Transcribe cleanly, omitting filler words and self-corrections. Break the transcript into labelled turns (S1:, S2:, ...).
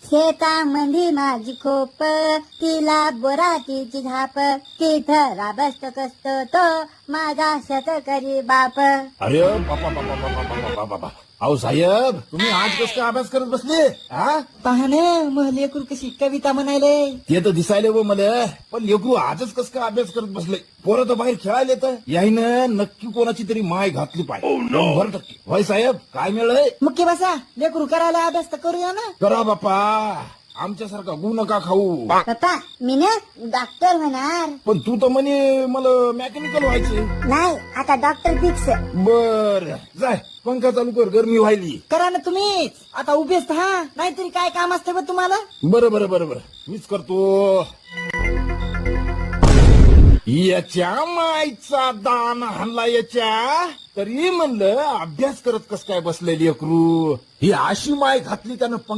S1: शेतामंदी माझी खोप, तिला बोराटीची झाप, तिथं राबस्त कस्त तो माझा शेतकरी बाप.
S2: अरे बापा बापा बापा बापा बापा, अहो साहेब तुम्ही आज कसं काय अभ्यास करत बसले? हा
S3: पाहणे मग लेकरू कशी कविता म्हणायले.
S2: ते तर दिसायले व मला, पण लेकरू आजच कसं काय अभ्यास करत बसले? पोरं तर बाहेर खेळायला येत. याईनं नक्की कोणाची तरी माय घातली पाहिजे. 100%. होय साहेब काय मिळलंय?
S3: मुख्य बसा लेकरू करायला अभ्यास तर करूया ना.
S2: करा बापा, आमच्यासारखा गु नका खाऊ.
S1: पप्पा मी ना डॉक्टर होणार.
S2: पण तू तर म्हणे मला मेकॅनिकल व्हायचे.
S1: नाही आता डॉक्टर फिक्स.
S2: बर जाय पंखा चालू कर, गरमी व्हायली.
S3: करा ना तुम्हीच. आता उभेच हा, नाहीतरी काय काम असते बा तुम्हाला.
S2: बरं बरं बरं बरं मीच करतो. याच्या मायचा दान हाणला याच्या, तरी म्हणलं अभ्यास करत कस काय बसलेली अक्रू. ही अशी माय घातली त्यानं